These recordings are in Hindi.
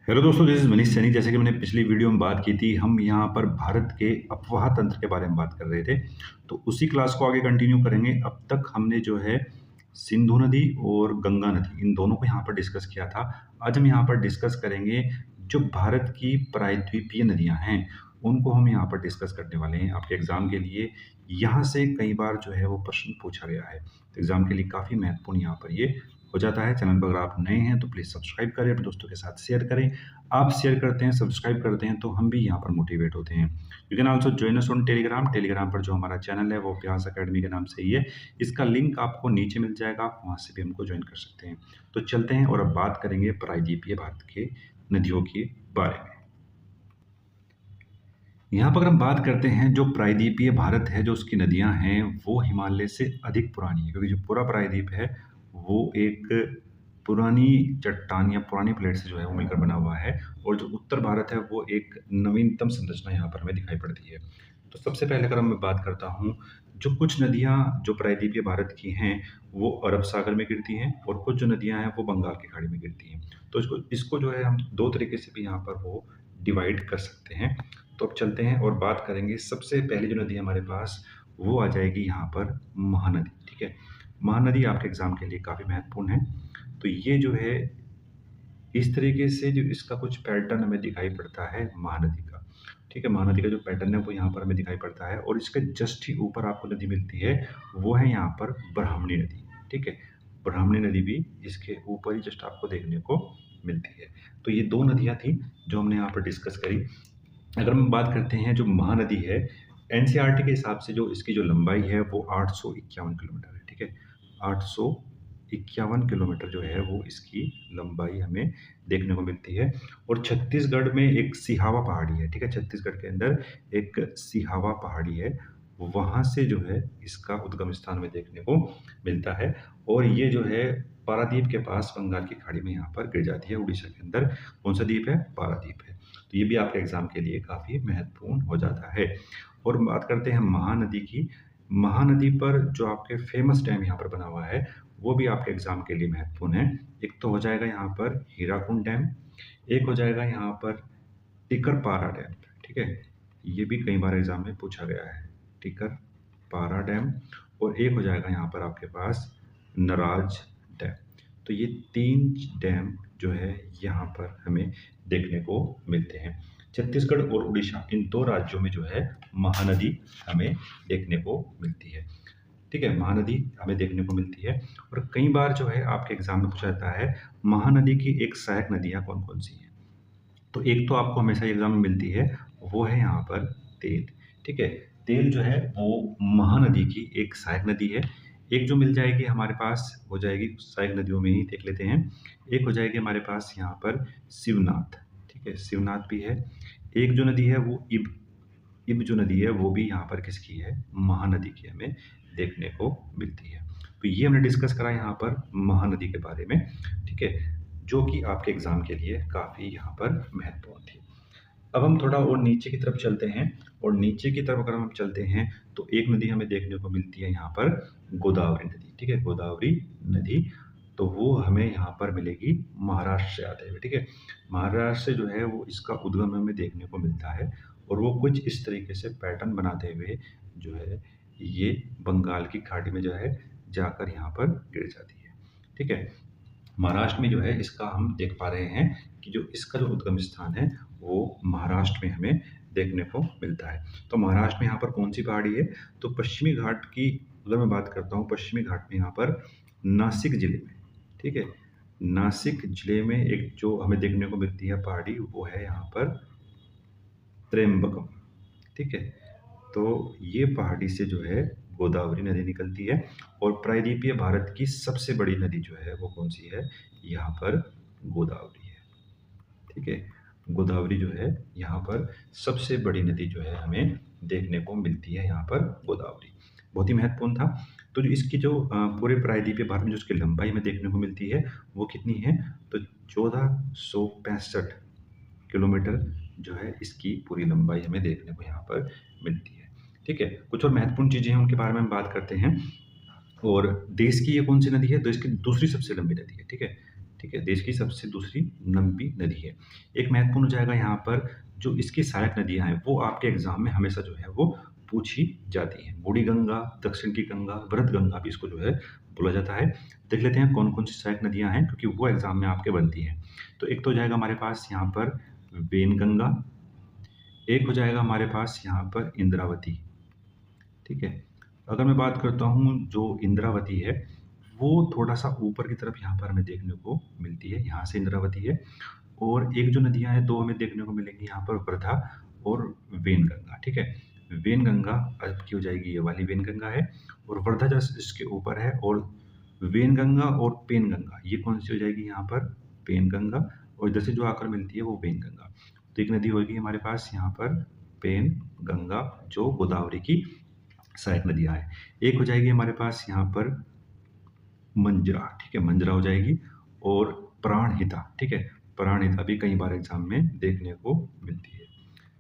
हेलो दोस्तों, दिस इज़ मनीष सैनी। जैसे कि मैंने पिछली वीडियो में बात की थी, हम यहाँ पर भारत के अफ़वाह तंत्र के बारे में बात कर रहे थे, तो उसी क्लास को आगे कंटिन्यू करेंगे। अब तक हमने जो है सिंधु नदी और गंगा नदी, इन दोनों को यहाँ पर डिस्कस किया था। आज हम यहाँ पर डिस्कस करेंगे जो भारत की प्रायद्वीपीय नदियाँ हैं, उनको हम यहाँ पर डिस्कस करने वाले हैं आपके एग्ज़ाम के लिए। यहाँ से कई बार जो है वो प्रश्न पूछा गया है, तो एग्ज़ाम के लिए काफ़ी महत्वपूर्ण यहाँ पर ये हो जाता है। चैनल पर अगर आप नए हैं तो प्लीज़ सब्सक्राइब करें, अपने दोस्तों के साथ शेयर करें। आप शेयर करते हैं, सब्सक्राइब करते हैं तो हम भी यहाँ पर मोटिवेट होते हैं। You can also join us on Telegram. Telegram पर जो हमारा चैनल है वो व्यास अकेडमी के नाम से ही है। इसका लिंक आपको नीचे मिल जाएगा, आप वहाँ से भी हमको ज्वाइन कर सकते हैं। तो चलते हैं और अब बात करेंगे प्रायद्वीपीय भारत के नदियों के बारे में। यहाँ पर अगर हम बात करते हैं, जो प्रायद्वीपीय भारत है, जो उसकी नदियाँ हैं, वो हिमालय से अधिक पुरानी है, क्योंकि जो पूरा प्रायद्वीप है, वो एक पुरानी चट्टान या पुरानी प्लेट से जो है वो मिलकर बना हुआ है, और जो उत्तर भारत है, वो एक नवीनतम संरचना यहाँ पर हमें दिखाई पड़ती है। तो सबसे पहले अगर मैं बात करता हूँ, जो कुछ नदियाँ जो प्रायद्वीपीय भारत की हैं, वो अरब सागर में गिरती हैं, और कुछ जो नदियाँ हैं, वो बंगाल की खाड़ी में गिरती हैं। तो इसको इसको जो है हम 2 तरीके से भी यहाँ पर वो डिवाइड कर सकते हैं। तो अब चलते हैं और बात करेंगे। सबसे पहली जो नदी है हमारे पास, वो आ जाएगी यहाँ पर महानदी, ठीक है? महानदी आपके एग्ज़ाम के लिए काफ़ी महत्वपूर्ण है। तो ये जो है, इस तरीके से जो इसका कुछ पैटर्न हमें दिखाई पड़ता है महानदी का, ठीक है? महानदी का जो पैटर्न है वो यहाँ पर हमें दिखाई पड़ता है, और इसके जस्ट ही ऊपर आपको नदी मिलती है, वो है यहाँ पर ब्राह्मणी नदी, ठीक है? ब्राह्मणी नदी भी इसके ऊपर ही जस्ट आपको देखने को मिलती है। तो ये 2 नदियाँ थी जो हमने यहाँ पर डिस्कस करी। अगर हम बात करते हैं जो महानदी है, एनसीईआरटी के हिसाब से जो इसकी जो लंबाई है वो 851 किलोमीटर है, ठीक है? 851 किलोमीटर जो है वो इसकी लंबाई हमें देखने को मिलती है, और छत्तीसगढ़ में एक सिहावा पहाड़ी है, ठीक है? छत्तीसगढ़ के अंदर एक सिहावा पहाड़ी है, वहाँ से जो है इसका उद्गम स्थान हमें देखने को मिलता है, और ये जो है पारादीप के पास बंगाल की खाड़ी में यहाँ पर गिर जाती है, उड़ीसा के अंदर। कौन-सा द्वीप है? पारादीप है। तो ये भी आपके एग्ज़ाम के लिए काफ़ी महत्वपूर्ण हो जाता है। और बात करते हैं महानदी की। महानदी पर जो आपके फ़ेमस डैम यहाँ पर बना हुआ है, वो भी आपके एग्ज़ाम के लिए महत्वपूर्ण है। एक तो हो जाएगा यहाँ पर हीराकुंड डैम, एक हो जाएगा यहाँ पर टिकर-पारा डैम, ठीक है? ये भी कई बार एग्ज़ाम में पूछा गया है, टिकर-पारा डैम, और एक हो जाएगा यहाँ पर आपके पास नराज डैम। तो ये 3 डैम जो है यहाँ पर हमें देखने को मिलते हैं। छत्तीसगढ़ और उड़ीसा, इन 2 राज्यों में जो है महानदी हमें देखने को मिलती है, ठीक है? महानदी हमें देखने को मिलती है, और कई बार जो है आपके एग्ज़ाम में पूछा जाता है, महानदी की एक सहायक नदियाँ कौन-कौन सी हैं? तो एक तो आपको हमेशा एग्ज़ाम में मिलती है, वो है यहाँ पर तेल, ठीक है? तेल जो है वो महानदी की एक सहायक नदी है। एक जो मिल जाएगी हमारे पास, हो जाएगी सहायक नदियों में ही देख लेते हैं। एक हो जाएगी हमारे पास यहाँ पर शिवनाथ, ठीक है? शिवनाथ भी है। एक जो नदी है वो इब जो नदी है वो भी यहाँ पर किसकी है? महानदी की हमें देखने को मिलती है। तो ये हमने डिस्कस करा यहाँ पर महानदी के बारे में, ठीक है? जो कि आपके एग्ज़ाम के लिए काफ़ी यहाँ पर महत्वपूर्ण थी। अब हम थोड़ा और नीचे की तरफ चलते हैं, और नीचे की तरफ अगर हम चलते हैं, तो एक नदी हमें देखने को मिलती है यहाँ पर गोदावरी नदी, ठीक है? गोदावरी नदी, तो वो हमें यहाँ पर मिलेगी महाराष्ट्र से आते हुए, ठीक है? महाराष्ट्र से जो है वो इसका उद्गम हमें देखने को मिलता है, और वो कुछ इस तरीके से पैटर्न बनाते हुए जो है ये बंगाल की खाड़ी में जो है जाकर यहाँ पर गिर जाती है, ठीक है? महाराष्ट्र में जो है इसका हम देख पा रहे हैं कि जो इसका जो उद्गम स्थान है वो महाराष्ट्र में हमें देखने को मिलता है। तो महाराष्ट्र में यहाँ पर कौन सी पहाड़ी है? तो पश्चिमी घाट की अगर मैं बात करता हूँ, पश्चिमी घाट में यहाँ पर नासिक जिले में, ठीक है? नासिक जिले में एक जो हमें देखने को मिलती है पहाड़ी, वो है यहाँ पर त्र्यंबकम, ठीक है? तो ये पहाड़ी से जो है गोदावरी नदी निकलती है, और प्रायद्वीपीय भारत की सबसे बड़ी नदी जो है वो कौन-सी है? यहाँ पर गोदावरी है, ठीक है? गोदावरी जो है यहाँ पर सबसे बड़ी नदी जो है हमें देखने को मिलती है, यहाँ पर गोदावरी। बहुत ही महत्वपूर्ण था। तो जो इसकी जो पूरे प्रायद्वीपीय भारत में जो उसकी लंबाई हमें देखने को मिलती है, वो कितनी है? तो 1465 किलोमीटर जो है इसकी पूरी लंबाई हमें देखने को यहाँ पर मिलती है, ठीक है? कुछ और महत्वपूर्ण चीज़ें हैं, उनके बारे में हम बात करते हैं। और देश की ये कौन-सी नदी है? देश की दूसरी सबसे लंबी नदी है, ठीक है? ठीक है, देश की सबसे दूसरी लंबी नदी है। एक महत्वपूर्ण हो जाएगा यहाँ पर जो इसकी सहायक नदियाँ हैं, वो आपके एग्ज़ाम में हमेशा जो है वो पूछी जाती हैं। बूढ़ी गंगा, दक्षिण की गंगा, वृहद गंगा भी इसको जो है बोला जाता है। देख लेते हैं कौन-कौन सी सहायक नदियाँ हैं क्योंकि वो एग्ज़ाम में आपके बनती हैं। तो एक तो हो जाएगा हमारे पास यहाँ पर वेनगंगा, एक हो जाएगा हमारे पास यहाँ पर इंद्रावती, ठीक है? अगर मैं बात करता हूँ जो इंद्रावती है, वो थोड़ा-सा ऊपर की तरफ यहाँ पर हमें देखने को मिलती है, यहाँ से इंद्रावती है और एक जो नदियाँ हैं 2 हमें देखने को मिलेंगी यहाँ पर वर्धा और वेनगंगा, ठीक है? वेनगंगा आपकी हो जाएगी ये वाली वेनगंगा है और वर्धा जस्ट इसके ऊपर है और वेनगंगा और पेनगंगा ये कौन-सी हो जाएगी यहाँ पर पेनगंगा और इधर से जो आकर मिलती है वो वेनगंगा। तो एक नदी होगी हमारे पास यहाँ पर पेनगंगा जो गोदावरी की सहायक नदियाँ हैं। एक हो जाएगी हमारे पास यहाँ पर मंजरा, ठीक है? मंजरा हो जाएगी और प्राणहिता, ठीक है? प्राणहिता भी कई बार एग्ज़ाम में देखने को मिलती है,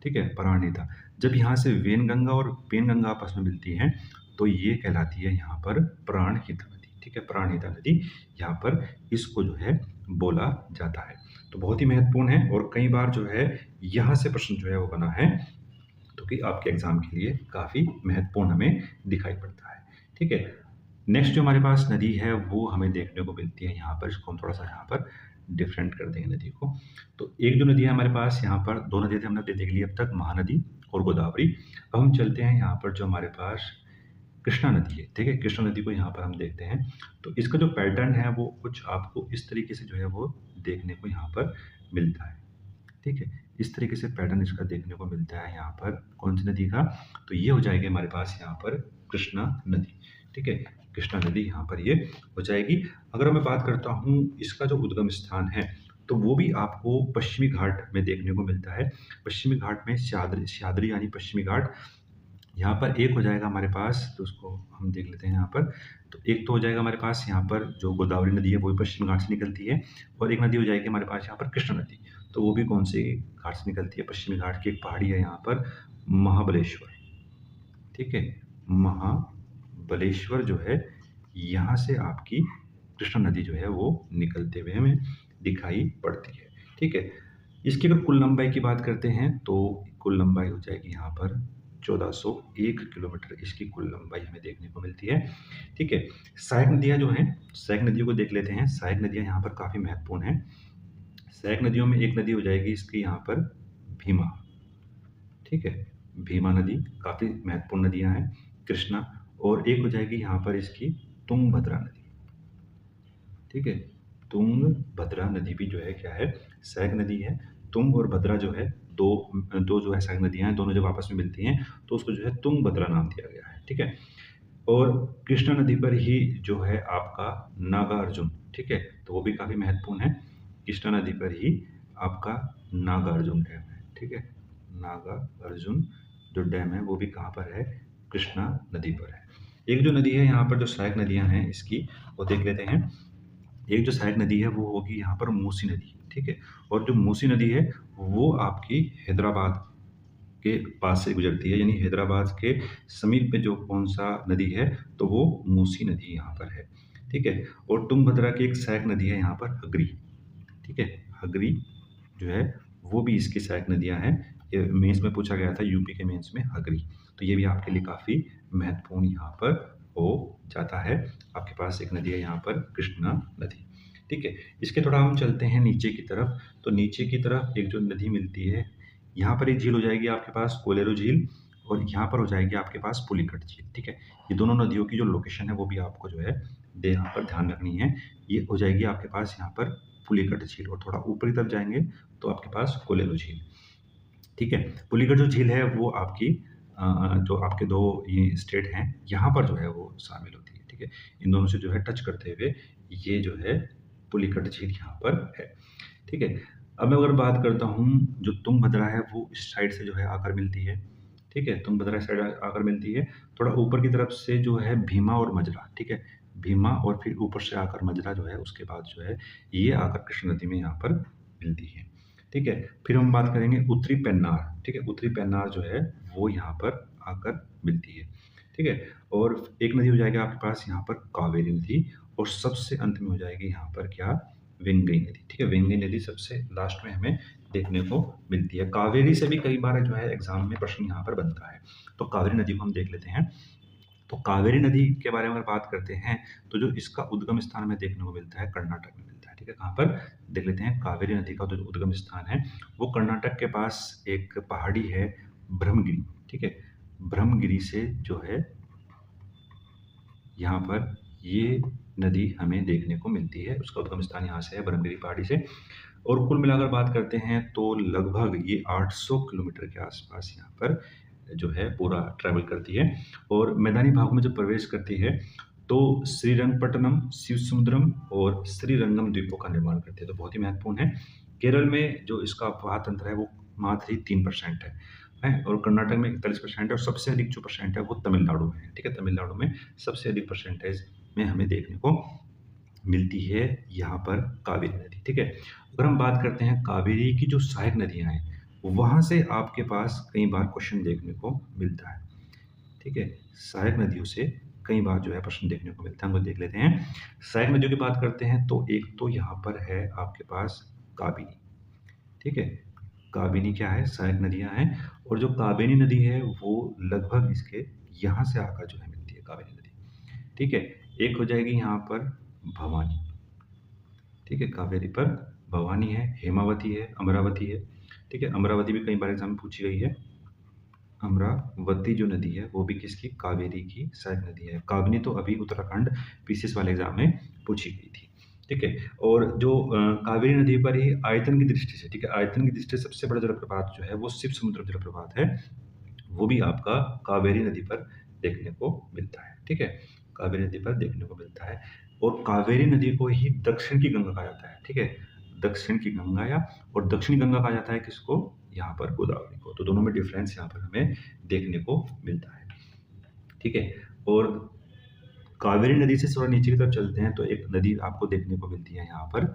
ठीक है? प्राणहिता। जब यहाँ से वेनगंगा और पेनगंगा आपस में मिलती हैं, तो ये कहलाती है यहाँ पर प्राणहिता नदी, ठीक है? प्राणहिता नदी यहाँ पर इसको जो है बोला जाता है। तो बहुत ही महत्वपूर्ण है और कई बार जो है यहाँ से प्रश्न जो है वो बना है, तो कि आपके एग्ज़ाम के लिए काफ़ी महत्वपूर्ण हमें दिखाई पड़ता है, ठीक है? नेक्स्ट जो हमारे पास नदी है वो हमें देखने को मिलती है यहाँ पर, इसको हम थोड़ा-सा यहाँ पर डिफरेंट कर देंगे नदी को। तो एक जो नदी है हमारे पास यहाँ पर 2 नदियाँ हमने देख ली अब तक महानदी और गोदावरी। अब हम चलते हैं यहाँ पर जो हमारे पास कृष्णा नदी है, ठीक है? कृष्णा नदी को यहाँ पर हम देखते हैं। तो इसका जो पैटर्न है वो कुछ आपको इस तरीके से जो है वो देखने को यहाँ पर मिलता है, ठीक है? इस तरीके से पैटर्न इसका देखने को मिलता है यहाँ पर कौन-सी नदी का? तो ये हो जाएगी हमारे पास यहाँ पर कृष्णा नदी, ठीक है? कृष्णा नदी यहाँ पर ये हो जाएगी। अगर मैं बात करता हूँ इसका जो उद्गम स्थान है, तो वो भी आपको पश्चिमी घाट में देखने को मिलता है। पश्चिमी घाट में सह्याद्री यानी पश्चिमी घाट यहाँ पर एक हो जाएगा हमारे पास तो उसको हम देख लेते हैं यहाँ पर। तो एक तो हो जाएगा हमारे पास यहाँ पर जो गोदावरी नदी है वो भी पश्चिम घाट से निकलती है और एक नदी हो जाएगी हमारे पास यहाँ पर कृष्णा नदी। तो वो भी कौन से घाट से निकलती है? पश्चिमी घाट की एक पहाड़ी है यहाँ पर महाबलेश्वर, ठीक है? महाबलेश्वर जो है यहाँ से आपकी कृष्णा नदी जो है वो निकलते हुए हमें दिखाई पड़ती है, ठीक है? इसकी अगर कुल लंबाई की बात करते हैं तो कुल लंबाई हो जाएगी यहाँ पर 1401 किलोमीटर इसकी कुल लंबाई हमें देखने को मिलती है, ठीक है? सहायक नदियाँ जो हैं, सहायक नदियों को देख लेते हैं। सहायक नदियाँ यहाँ पर काफ़ी महत्वपूर्ण हैं। सहायक नदियों में एक नदी हो जाएगी इसकी यहाँ पर भीमा, ठीक है? भीमा नदी काफ़ी महत्वपूर्ण नदियाँ हैं, कृष्णा और एक हो जाएगी यहाँ पर इसकी तुंगभद्रा नदी, ठीक है? तुंगभद्रा नदी भी जो है क्या है? सहायक नदी है। तुंग और भद्रा जो है 2 जो है सहायक नदियाँ हैं, दोनों जब आपस में मिलती हैं, तो उसको जो है तुंगभद्रा नाम दिया गया है, ठीक है? और कृष्णा नदी पर ही जो है आपका नागार्जुन, ठीक है? तो वो भी काफ़ी महत्वपूर्ण है। कृष्णा नदी पर ही आपका नागार्जुन डैम है, ठीक है? नागार्जुन जो डैम है वो भी कहाँ पर है? कृष्णा नदी पर है। एक जो नदी है यहाँ पर जो सहायक नदियाँ हैं इसकी वो देख लेते हैं। एक जो सहायक नदी है वो होगी यहाँ पर मूसी नदी, ठीक है? और जो मूसी नदी है वो आपकी हैदराबाद के पास से गुजरती है, यानी हैदराबाद के समीप में जो कौन-सा नदी है, तो वो मूसी नदी यहाँ पर है, ठीक है? और तुंगभद्रा की एक सहायक नदी है यहाँ पर हगरी, ठीक है? हगरी जो है वो भी इसकी सहायक नदियाँ हैं। ये मेंस में पूछा गया था यूपी के मेंस में हगरी, तो ये भी आपके लिए काफ़ी महत्वपूर्ण यहाँ पर हो जाता है। आपके पास एक नदी है यहाँ पर कृष्णा नदी, ठीक है? इसके थोड़ा हम चलते हैं नीचे की तरफ, तो नीचे की तरफ एक जो नदी मिलती है यहाँ पर एक झील हो जाएगी आपके पास कोलेरू झील और यहाँ पर हो जाएगी आपके पास पुलिकट झील, ठीक है? ये दोनों नदियों की जो लोकेशन है वो भी आपको जो है यहाँ पर ध्यान रखनी है। ये हो जाएगी आपके पास यहाँ पर पुलिकट झील और थोड़ा ऊपर की तरफ जाएँगे तो आपके पास कोलेरू झील, ठीक है? पुलिकट जो झील है वो आपकी जो आपके 2 ये स्टेट हैं यहाँ पर जो है वो शामिल होती है, ठीक है? इन दोनों से जो है टच करते हुए ये जो है पुलिकट झील यहाँ पर है, ठीक है? अब मैं अगर बात करता हूँ जो तुंगभद्रा है वो इस साइड से जो है आकर मिलती है, ठीक है? तुंगभद्रा साइड आकर मिलती है। थोड़ा ऊपर की तरफ से जो है भीमा और मजरा, ठीक है? भीमा और फिर ऊपर से आकर मजरा जो है उसके बाद जो है ये आकर कृष्ण नदी में यहाँ पर मिलती है, ठीक है? फिर हम बात करेंगे उत्तरी पेन्नार, ठीक है? उत्तरी पेन्नार जो है वो यहाँ पर आकर मिलती है, ठीक है? और एक नदी हो जाएगी आपके पास यहाँ पर कावेरी नदी और सबसे अंत में हो जाएगी यहाँ पर क्या? वेंगई नदी, ठीक है। वेंगई नदी सबसे लास्ट में हमें देखने को मिलती है। कावेरी से भी कई बार जो है एग्जाम में प्रश्न यहाँ पर बनता है। तो कावेरी नदी को हम देख लेते हैं। तो कावेरी नदी के बारे में अगर बात करते हैं, तो जो इसका उद्गम स्थान हमें देखने को मिलता है कर्नाटक में मिलता है, ठीक है। कहाँ पर देख लेते हैं, कावेरी नदी का जो उद्गम स्थान है वो कर्नाटक के पास एक पहाड़ी है ब्रह्मगिरी, ठीक है। ब्रह्मगिरी से जो है यहाँ पर ये नदी हमें देखने को मिलती है। उसका उद्गम स्थान यहाँ से है, ब्रह्मगिरी पहाड़ी से। और कुल मिलाकर बात करते हैं तो लगभग ये 800 किलोमीटर के आसपास यहाँ पर जो है पूरा ट्रैवल करती है। और मैदानी भागों में जब प्रवेश करती है तो श्रीरंगपट्टनम, शिवसमुद्रम और श्रीरंगम द्वीपों का निर्माण करती है। तो बहुत ही महत्वपूर्ण है। केरल में जो इसका अपवाह तंत्र है वो मात्र ही 3% है, और कर्नाटक में 41% है, और सबसे अधिक जो परसेंट है वो तमिलनाडु में है, ठीक है। तमिलनाडु में सबसे अधिक परसेंटेज में हमें देखने को मिलती है यहाँ पर कावेरी नदी, ठीक है। अगर हम बात करते हैं कावेरी की जो सहायक नदियाँ हैं, वहाँ से आपके पास कई बार क्वेश्चन देखने को मिलता है, ठीक है। सहायक नदियों से कई बार जो है प्रश्न देखने को मिलता है, हम लोग देख लेते हैं। सहायक नदियों की बात करते हैं तो एक तो यहाँ पर है आपके पास काबिनी, ठीक है। काबिनी क्या है, सहायक नदियाँ हैं। और जो काबिनी नदी है वो लगभग इसके यहाँ से आकर जो है मिलती है काबिनी नदी, ठीक है। एक हो जाएगी यहाँ पर भवानी, ठीक है। कावेरी पर भवानी है, हेमावती है, अमरावती है, ठीक है। अमरावती भी कई बार एग्जाम में पूछी गई है। अमरावती जो नदी है वो भी किसकी, कावेरी की सहायक नदी है। काबिनी तो अभी उत्तराखंड पीसीएस वाले एग्जाम में पूछी गई थी, ठीक है। और जो कावेरी नदी पर ही आयतन की दृष्टि से, ठीक है, आयतन की दृष्टि से सबसे बड़ा जलप्रपात जो है वो शिव समुद्र जलप्रपात है, वो भी आपका कावेरी नदी पर देखने को मिलता है, ठीक है। कावेरी नदी पर देखने को मिलता है। और कावेरी नदी को ही दक्षिण की गंगा कहा जाता है, ठीक है। दक्षिण की गंगा या और दक्षिणी गंगा कहा जाता है किसको, यहाँ पर गोदावरी को। तो दोनों में डिफरेंस यहाँ पर हमें देखने को मिलता है, ठीक है। और कावेरी नदी से थोड़ा नीचे की तरफ चलते हैं तो एक नदी आपको देखने को मिलती है यहाँ पर,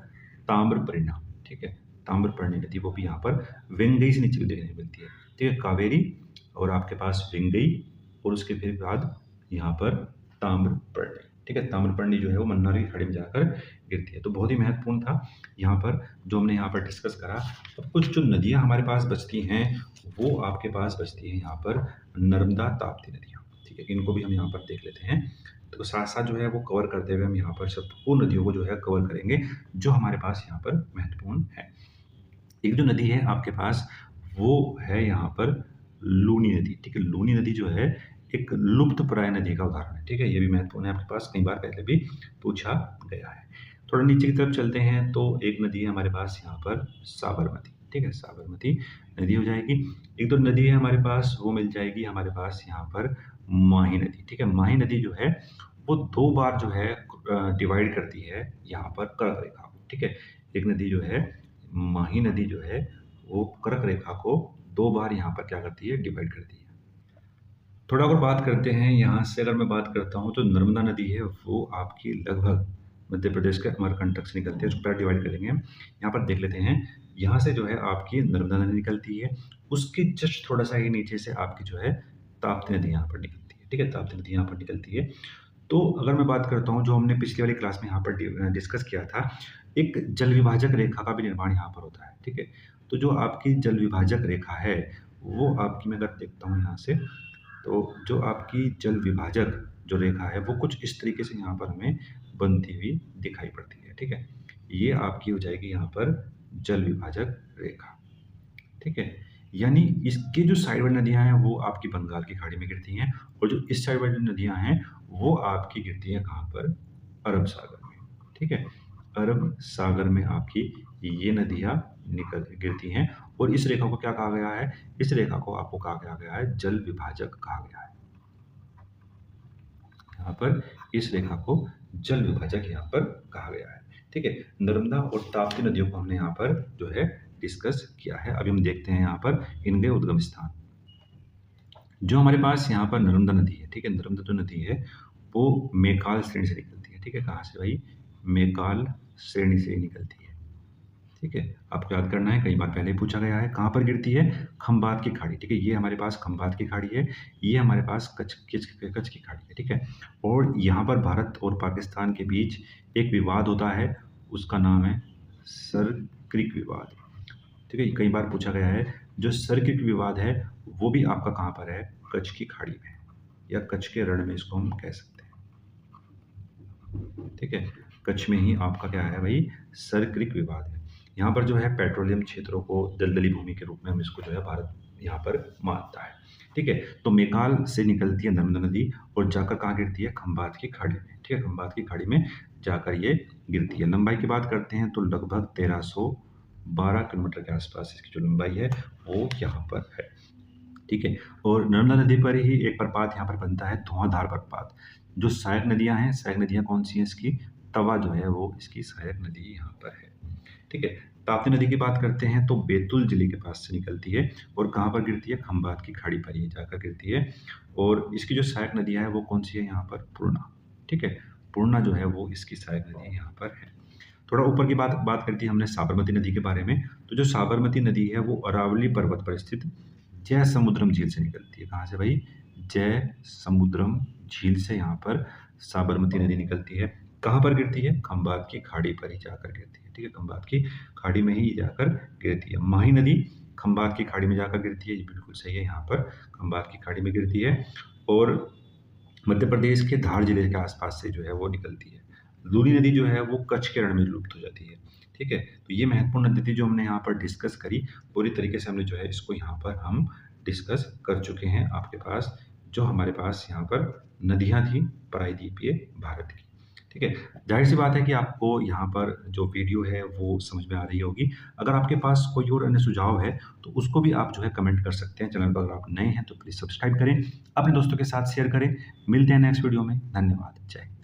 ताम्रपर्णी, ठीक है। ताम्रपर्णी नदी वो भी यहाँ पर वेंगई से नीचे को देखने को मिलती है, ठीक है। कावेरी और आपके पास वेंगई, और उसके फिर बाद यहाँ पर ताम्रपर्णी, ठीक है। ताम्रपर्णी जो है वो मन्नार की खाड़ी में जाकर गिरती है। तो बहुत ही महत्वपूर्ण था यहाँ पर जो हमने यहाँ पर डिस्कस करा। अब कुछ जो नदियाँ हमारे पास बचती हैं वो आपके पास बचती हैं यहाँ पर नर्मदा ताप्ती नदियाँ, ठीक है। इनको भी हम यहाँ पर देख लेते हैं। तो साथ साथ जो है वो कवर करते हुए हम यहाँ पर सब वो नदियों को जो है कवर करेंगे जो हमारे पास यहाँ पर महत्वपूर्ण है। एक जो नदी है आपके पास वो है यहाँ पर लूनी नदी, ठीक है। लूनी नदी जो है एक लुप्त प्राय नदी का उदाहरण है, ठीक है। ये भी महत्वपूर्ण है, आपके पास कई बार पहले भी पूछा गया है। थोड़ा नीचे की तरफ चलते हैं तो एक नदी है हमारे पास यहाँ पर साबरमती, ठीक है। साबरमती नदी हो जाएगी। एक दो नदी है हमारे पास वो मिल जाएगी हमारे पास यहाँ पर माही नदी, ठीक है। माही नदी जो है वो 2 बार जो है डिवाइड करती है यहाँ पर कर्क रेखा को, ठीक है। एक नदी जो है माही नदी जो है वो कर्क रेखा को 2 बार यहाँ पर क्या करती है, डिवाइड करती है। थोड़ा और बात करते हैं यहाँ से, अगर मैं बात करता हूँ तो नर्मदा नदी है वो आपकी लगभग मध्य प्रदेश के अमरकंटक से निकलती है, उसको पहले डिवाइड करेंगे हम। यहाँ पर देख लेते हैं, यहाँ से जो है आपकी नर्मदा नदी निकलती है, उसके जस्ट थोड़ा सा ही नीचे से आपकी जो है ताप्ती नदी यहाँ पर निकलती है, ठीक है। ताप्ती नदी यहाँ पर निकलती है। तो अगर मैं बात करता हूँ जो हमने पिछली वाली क्लास में यहाँ पर डिस्कस किया था, एक जल विभाजक रेखा का भी निर्माण यहाँ पर होता है, ठीक है। तो जो आपकी जल विभाजक रेखा है वो आपकी, मैं अगर देखता हूँ यहाँ से, तो जो आपकी जल विभाजक जो रेखा है वो कुछ इस तरीके से यहाँ पर हमें बनती हुई दिखाई पड़ती है, ठीक है। ये आपकी हो जाएगी यहाँ पर जल विभाजक रेखा, ठीक है। यानी इसके जो साइड वाली नदियाँ हैं वो आपकी बंगाल की खाड़ी में गिरती हैं, और जो इस साइड वाली नदियाँ हैं वो आपकी गिरती हैं कहाँ पर, अरब सागर में, ठीक है। अरब सागर में आपकी ये नदियाँ निकल गिरती हैं। और इस रेखा को क्या कहा गया है, इस रेखा को आपको कहा गया है जल विभाजक कहा गया है। यहाँ पर इस रेखा को जल विभाजक यहाँ पर कहा गया है, ठीक है। नर्मदा और ताप्ती नदियों को हमने यहाँ पर जो है डिस्कस किया है। अभी हम देखते हैं यहाँ पर इनके उद्गम स्थान। जो हमारे पास यहाँ पर नर्मदा नदी है, ठीक है। नर्मदा जो नदी है वो मेकाल श्रेणी से निकलती है, ठीक है। कहाँ से भाई, मेकाल श्रेणी से निकलती है, ठीक है। आपको याद करना है, कई बार पहले पूछा गया है। कहाँ पर गिरती है, खंबात की खाड़ी, ठीक है। ये हमारे पास खंबात की खाड़ी है, ये हमारे पास कच्छ की खाड़ी है, ठीक है। और यहाँ पर भारत और पाकिस्तान के बीच एक विवाद होता है, उसका नाम है सर क्रिक विवाद, ठीक है। कई बार पूछा गया है, जो सर क्रिक विवाद है वो भी आपका कहाँ पर है, कच्छ की खाड़ी में या कच्छ के रण में इसको हम कह सकते हैं, ठीक है। कच्छ में ही आपका क्या है भाई, सर क्रिक विवाद है। यहाँ पर जो है पेट्रोलियम क्षेत्रों को दलदली भूमि के रूप में हम इसको जो है भारत यहाँ पर मानता है, ठीक है। तो मेकाल से निकलती है नर्मदा नदी और जाकर कहाँ गिरती है, खंभात की खाड़ी में, ठीक है। खंभात की खाड़ी में जाकर ये गिरती है। लंबाई की बात करते हैं तो लगभग 1312 किलोमीटर के आसपास इसकी जो लंबाई है वो यहाँ पर है, ठीक है। और नर्मदा नदी पर ही एक प्रपात यहाँ पर बनता है, धुआंधार प्रपात। जो सहायक नदियाँ हैं, सहायक नदियाँ कौन सी हैं इसकी, तवा जो है वो इसकी सहायक नदी यहाँ पर है, ठीक है। ताप्ती नदी की बात करते हैं तो बैतूल जिले के पास से निकलती है और कहाँ पर गिरती है, खंभात की खाड़ी पर ही जाकर गिरती है। और इसकी जो सहायक नदियाँ है वो कौन सी है यहाँ पर, पूर्णा, ठीक है। पूर्णा जो है वो इसकी सहायक नदी यहाँ पर है। थोड़ा ऊपर की बात बात करती है हमने साबरमती नदी के बारे में। तो जो साबरमती नदी है वो अरावली पर्वत पर स्थित जय समुद्रम झील से निकलती है। कहाँ से भाई, जय समुद्रम झील से यहाँ पर साबरमती नदी निकलती है। कहाँ पर गिरती है, खंभात की खाड़ी पर ही जाकर गिरती है, ठीक है। खंभात की खाड़ी में ही जाकर गिरती है। माही नदी खंभात की खाड़ी में जाकर गिरती है, ये बिल्कुल सही है, यहाँ पर खंभात की खाड़ी में गिरती है। और मध्य प्रदेश के धार जिले के आसपास से जो है वो निकलती है। लूनी नदी जो है वो कच्छ के रण में लुप्त हो जाती है, ठीक है। तो ये महत्वपूर्ण नदी थी जो हमने यहाँ पर डिस्कस करी, पूरी तरीके से हमने जो है इसको यहाँ पर हम डिस्कस कर चुके हैं। आपके पास जो हमारे पास यहाँ पर नदियाँ थी प्रायद्वीपीय भारत की, ठीक है। जाहिर सी बात है कि आपको यहाँ पर जो वीडियो है वो समझ में आ रही होगी। अगर आपके पास कोई और अन्य सुझाव है तो उसको भी आप जो है कमेंट कर सकते हैं। चैनल पर अगर आप नए हैं तो प्लीज़ सब्सक्राइब करें, अपने दोस्तों के साथ शेयर करें। मिलते हैं नेक्स्ट वीडियो में। धन्यवाद। जय हिंद।